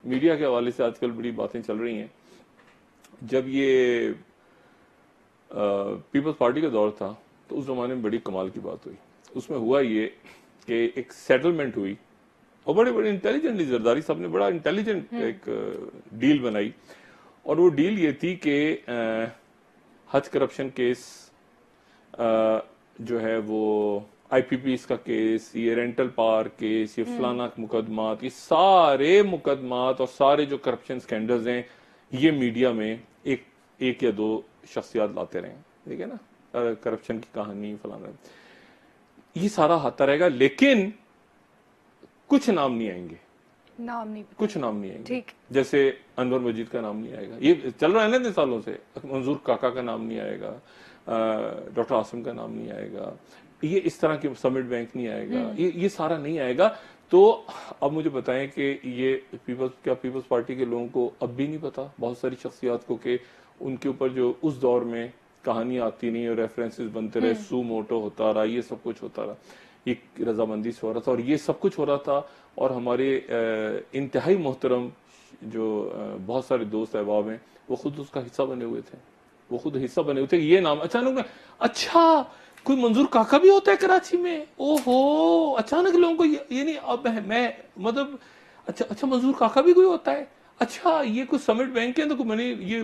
Media के हवाले से आजकल बड़ी बातें चल रही हैं। जब ये पीपल्स पार्टी का दौर था तो उस जमाने में बड़ी कमाल की बात हुई। उसमें हुआ ये कि एक सेटलमेंट हुई और बड़े बड़े इंटेलिजेंटली जरदारी साहब ने बड़ा इंटेलिजेंट एक डील बनाई। और वो डील ये थी कि हज करप्शन केस जो है वो आईपीपीएस का केस, ये रेंटल पार्क केस, ये फलाना मुकदमात, ये सारे मुकदमात और सारे जो करप्शन स्कैंडल्स हैं ये मीडिया में एक या दो शख्सियात लाते रहे, ठीक है ना, करप्शन की कहानी फलाना, ये सारा आता रहेगा, लेकिन कुछ नाम नहीं आएंगे, कुछ नाम नहीं आएंगे। जैसे अनवर मजीद का नाम नहीं आएगा, ये चल रहा है ना इतने सालों से। मंजूर काका का नाम नहीं आएगा, डॉक्टर आसिम का नाम नहीं आएगा, ये इस तरह के समिट बैंक नहीं आएगा, ये सारा नहीं आएगा। तो अब मुझे बताएं कि ये पीपल्स पार्टी के लोगों को अब भी नहीं पता, बहुत सारी शख्सियात को, कि उनके ऊपर जो उस दौर में कहानियां आती नहीं और रेफरेंसेस बनते रहे, सू मोटो होता रहा, ये सब कुछ होता रहा, ये रजामंदी से हो रहा था और ये सब कुछ हो रहा था। और हमारे इंतहाई मोहतरम जो बहुत सारे दोस्त अहबाब हैं वो खुद उसका हिस्सा बने हुए थे, वो खुद हिस्सा बने हुए थे। ये नाम अचानक में, अच्छा कोई मंजूर काका भी होता है कराची में, ओहो, अचानक लोगों को ये नहीं, अब मैं मतलब अच्छा मंजूर काका भी कोई होता है, अच्छा ये कुछ समिट बैंक के अंदर तो मैंने ये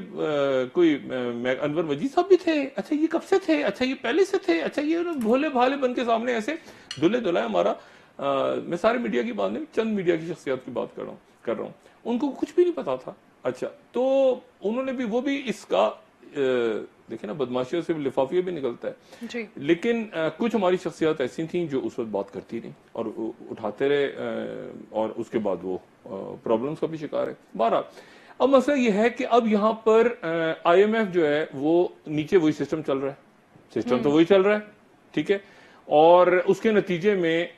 कोई अनवर मजीद साहब भी थे, अच्छा ये कब से थे, अच्छा ये पहले से थे, अच्छा ये भोले भाले बन के सामने ऐसे दुल्हे दुल्हा हमारा। मैं सारे मीडिया की बात नहीं, चंद मीडिया की शख्सियत की बात कर रहा हूँ, उनको कुछ भी नहीं पता था। अच्छा, तो उन्होंने भी, वो भी इसका देखिए ना, बदमाशियों से लिफाफिया भी निकलता है जी। लेकिन कुछ हमारी शख्सियत ऐसी थी जो उस वक्त बात करती रही और उठाते रहे, और उसके बाद वो प्रॉब्लम्स का भी शिकार है। 12 अब मसला ये है कि अब यहाँ पर IMF जो है वो नीचे वही सिस्टम चल रहा है, सिस्टम तो वही चल रहा है, ठीक है, और उसके नतीजे में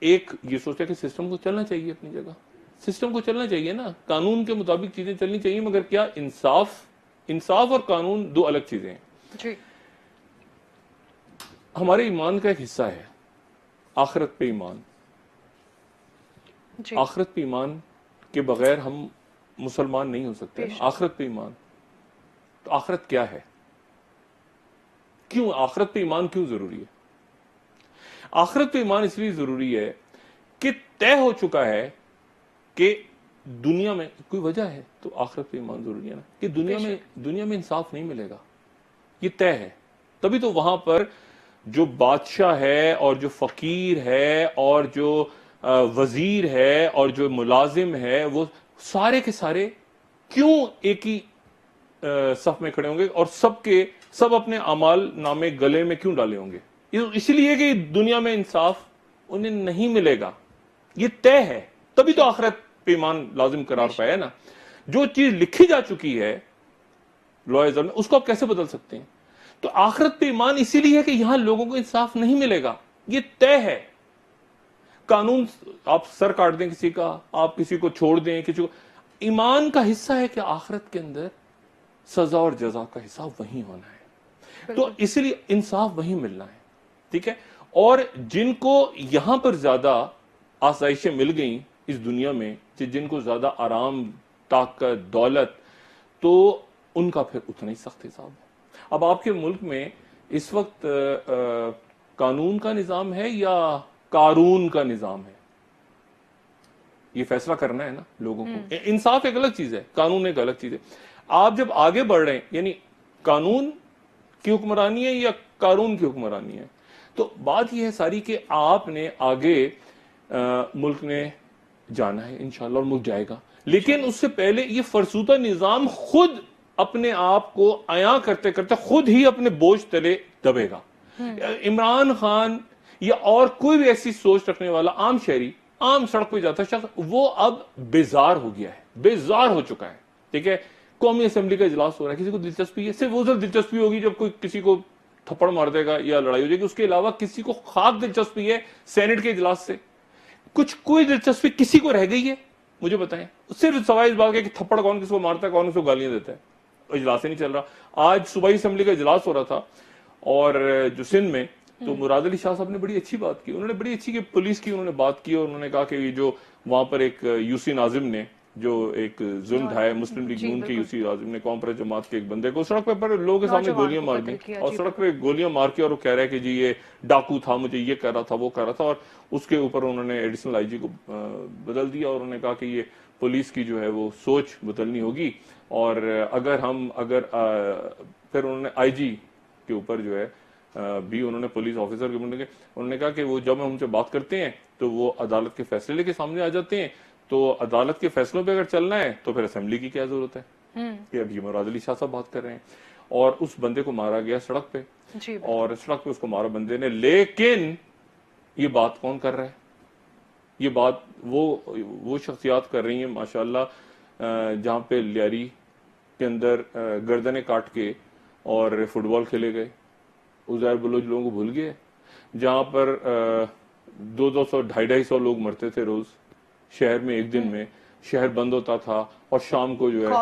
एक ये सोचता है कि सिस्टम को चलना चाहिए अपनी जगह, सिस्टम को चलना चाहिए ना, कानून के मुताबिक चीजें चलनी चाहिए, मगर क्या इंसाफ और कानून दो अलग चीजें हैं जी। हमारे ईमान का एक हिस्सा है आखिरत पे ईमान, आखिरत पे ईमान के बगैर हम मुसलमान नहीं हो सकते। आखिरत पे ईमान, तो आखिरत क्या है, क्यों आखिरत पे ईमान क्यों जरूरी है? आखिरत पे ईमान इसलिए जरूरी है कि तय हो चुका है कि दुनिया में कोई वजह है, तो आखिरत पे ईमान जरूरी है ना, कि दुनिया में इंसाफ नहीं मिलेगा, ये तय है। तभी तो वहां पर जो बादशाह है और जो फकीर है और जो वजीर है और जो मुलाजिम है, वो सारे के सारे क्यों एक ही सफ में खड़े होंगे और सब अपने अमाल नामे गले में क्यों डाले होंगे? इसलिए कि दुनिया में इंसाफ उन्हें नहीं मिलेगा, ये तय है। तभी तो आखिरत पे ईमान लाजिम करार पाया ना। जो चीज लिखी जा चुकी है लॉयज़र में, उसको आप कैसे बदल सकते हैं? तो आखिरत पे ईमान इसीलिए है कि यहां लोगों को इंसाफ नहीं मिलेगा, ये तय है। कानून आप सर काट दें किसी का, आप किसी को छोड़ दें किसी को, ईमान का हिस्सा है कि आखिरत के अंदर सजा और जजा का हिसाब वहीं होना है, तो इसलिए इंसाफ वहीं मिलना है, ठीक है। और जिनको यहां पर ज्यादा आसाइशें मिल गई इस दुनिया में, जिनको ज्यादा आराम, ताकत, दौलत, तो उनका फिर उतना ही सख्त हिसाब है। अब आपके मुल्क में इस वक्त कानून का निजाम है या कारून का निजाम है, ये फैसला करना है ना लोगों को। इंसाफ एक अलग चीज है, कानून एक अलग चीज है। आप जब आगे बढ़ रहे हैं, यानी कानून की हुक्मरानी है या कारून की हुक्मरानी है, तो बात यह है सारी कि आपने आगे मुल्क ने जाना है इंशाल्लाह, और मुल्क जाएगा, लेकिन उससे पहले ये फरसूता निजाम खुद अपने आप को आया करते करते खुद ही अपने बोझ तले दबेगा। इमरान खान या और कोई भी ऐसी सोच रखने वाला आम शहरी, आम सड़क पे जाता शख्स, वो अब बेजार हो गया है, बेजार हो चुका है, ठीक है। कौमी असेंबली का इजलास हो रहा है, किसी को दिलचस्पी है, सिर्फ उधर दिलचस्पी होगी जब कोई किसी को थप्पड़ मार देगा या लड़ाई हो जाएगी, उसके अलावा किसी को खास दिलचस्पी है सेनेट के इजलास से? कोई दिलचस्पी किसी को रह गई है? मुझे बताएं। सिर्फ सवाल इस बात का कि थप्पड़ कौन किसको मारता है, कौन उसको गालियां देता है, इजलास ही नहीं चल रहा। आज सुबह असेंबली का इजलास हो रहा था और जो सिंध में, तो मुराद अली शाह साहब ने बड़ी अच्छी बात की, उन्होंने बड़ी अच्छी कि पुलिस की उन्होंने बात की और उन्होंने कहा कि ये जो वहां पर एक यूसी नाजिम ने जो एक जुल्म ढाया मुस्लिम लीग नून के यूसी आजम ने कौम पर जमात के एक बंदे को सड़क पर लोगों के सामने गोलियां मार दी और सड़क पे गोलियां मार के, और वो कह रहा है कि जी ये डाकू था, मुझे ये कर रहा था, वो कर रहा था, और उसके ऊपर उन्होंने एडिशनल आईजी को बदल दिया और उन्होंने कहा कि ये पुलिस की जो है वो सोच बदलनी होगी। और फिर उन्होंने आईजी के ऊपर जो है भी उन्होंने पुलिस ऑफिसर के उन्होंने कहा कि वो जब हम उनसे बात करते हैं तो वो अदालत के फैसले लेके सामने आ जाते हैं, तो अदालत के फैसलों पे अगर चलना है तो फिर असेंबली की क्या जरूरत है कि अभी मुराद अली शाह साहब बात कर रहे हैं। और उस बंदे को मारा गया सड़क पे, और सड़क पे उसको मारा बंदे ने, लेकिन ये बात कौन कर रहा है? ये बात वो शख्सियात कर रही हैं माशाल्लाह, जहां पे लियारी के अंदर गर्दने काट के और फुटबॉल खेले गए, उज़ैर बलोच लोगों को भूल गए, जहां पर 200 250 लोग मरते थे रोज शहर में, एक दिन में शहर बंद होता था, और शाम को जो है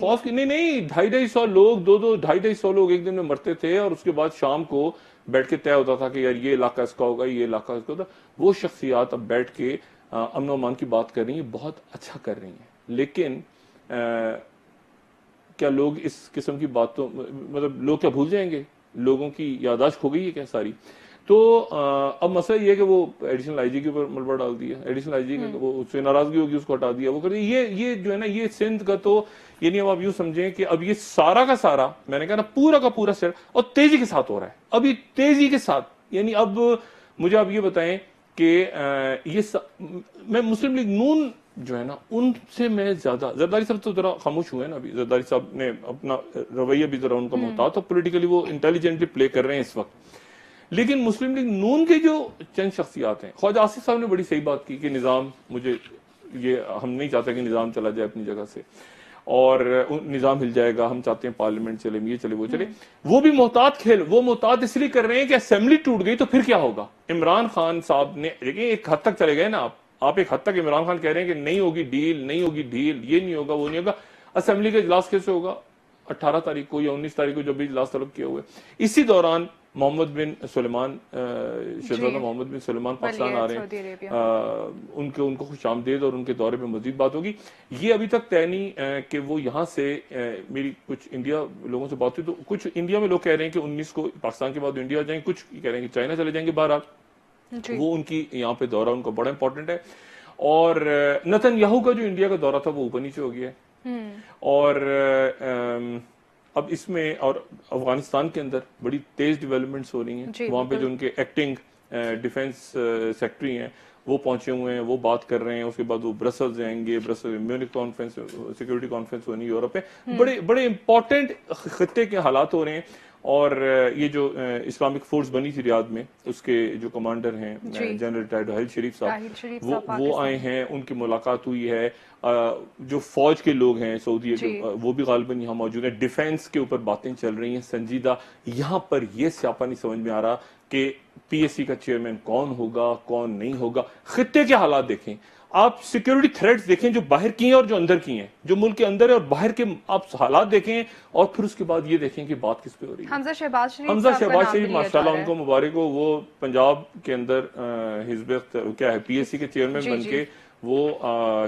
खौफ की नहीं 250 लोग 250 लोग एक दिन में मरते थे, और उसके बाद शाम को बैठ के तय होता था कि यार ये इलाका इसका होगा, ये इलाका इसका होगा। वो शख्सियात अब बैठ के अमन अमान की बात कर रही है, बहुत अच्छा कर रही हैं, लेकिन क्या लोग इस किस्म की बातों, मतलब लोग क्या भूल जाएंगे? लोगों की यादाश्त खो गई है क्या सारी? तो अब मसला ये है कि वो एडिशनल आईजी के ऊपर मलबा डाल दिया, एडिशनल आईजी का वो उससे नाराजगी होगी, उसको हटा दिया, वो कर दिया। ये जो है ना, ये सिंध का तो यानी अब आप यूं समझें कि अब ये सारा का सारा, मैंने कहा ना, पूरा का पूरा सेट और तेजी के साथ हो रहा है, अब ये तेजी के साथ। यानी अब मुझे आप ये बताएं कि मैं मुस्लिम लीग नून जो है ना, उनसे मैं ज्यादा, जरदारी साहब तो जरा खामोश हुए ना अभी, जरदारी साहब ने अपना रवैया भी जरा उनका मोहतात, तो पॉलिटिकली वो इंटेलिजेंटली प्ले कर रहे हैं इस वक्त, लेकिन मुस्लिम लीग नून के जो चंद शख्सियात हैं, ख्वाजा आसिफ साहब ने बड़ी सही बात की कि निज़ाम, मुझे ये हम नहीं चाहते कि निज़ाम चला जाए अपनी जगह से, और निज़ाम हिल जाएगा, हम चाहते हैं पार्लियामेंट चले, ये चले, वो चले। वो भी मोहतात खेल, वो मोहतात इसलिए कर रहे हैं कि असेंबली टूट गई तो फिर क्या होगा? इमरान खान साहब ने, देखिए एक हद तक चले गए ना आप एक हद तक इमरान खान कह रहे हैं कि नहीं होगी डील, नहीं होगी डील, ये नहीं होगा, वो नहीं होगा। असेंबली का इजलास कैसे होगा? 18 तारीख को या 19 तारीख को जब भी इजलास तलब किया हुआ है, इसी दौरान मोहम्मद बिन सुलेमान, शहजादा मोहम्मद बिन सुलेमान पाकिस्तान आ रहे हैं, उनको खुशामदीद और उनके दौरे पे मजीद बात होगी। ये अभी तक तय नहीं कि वो यहाँ से, मेरी कुछ इंडिया लोगों से बात हुई तो कुछ इंडिया में लोग कह रहे हैं कि 19 को पाकिस्तान के बाद इंडिया जाएंगे, कुछ कह रहे हैं कि चाइना चले जाएंगे बहरहाल, वो उनकी यहाँ पे दौरा उनका बड़ा इंपॉर्टेंट है। और नेतन्याहू का जो इंडिया का दौरा था वो ऊपर नीचे हो गया है, और अब इसमें और अफगानिस्तान के अंदर बड़ी तेज डेवलपमेंट्स हो रही हैं, वहां पे जो उनके एक्टिंग डिफेंस सेक्रेटरी हैं वो पहुंचे हुए हैं, वो बात कर रहे हैं, उसके बाद वो ब्रसल्स जाएंगे, Brussels Munich conference, security conference होनी यूरोप में, बड़े इंपॉर्टेंट खत्ते के हालात हो रहे हैं। और ये जो इस्लामिक फोर्स बनी थी रियाद में, उसके जो कमांडर हैं जनरल रिटायर्ड हाहिल शरीफ साहब, वो आए हैं, उनकी मुलाकात हुई है। जो फौज के लोग हैं सऊदी वो भी गालिबन यहाँ मौजूद है। डिफेंस के ऊपर बातें चल रही हैं संजीदा। यहाँ पर ये स्यापा नहीं समझ में आ रहा कि पीएससी का चेयरमैन कौन होगा, कौन नहीं होगा। खित्ते के हालात देखें आप, सिक्योरिटी थ्रेट्स देखें जो बाहर की हैं और जो अंदर की हैं, जो मुल्क के अंदर है और बाहर के आप हालात देखें, और फिर उसके बाद ये देखें कि बात किस पे हो रही है। हमजा शहबाज शरीफ माशाल्लाह उनको मुबारक हो, वो पंजाब के अंदर हिजब क्या है पीएससी के चेयरमैन बन के वो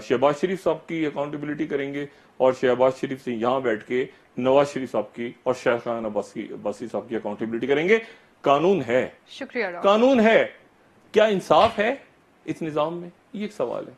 शहबाज शरीफ साहब की अकाउंटेबिलिटी करेंगे, और शहबाज शरीफ से यहाँ बैठ के नवाज शरीफ साहब की और शाह खान अब्बासी साहब की अकाउंटेबिलिटी करेंगे। कानून है, शुक्रिया, कानून है, क्या इंसाफ है इस निजाम में? ये एक सवाल है।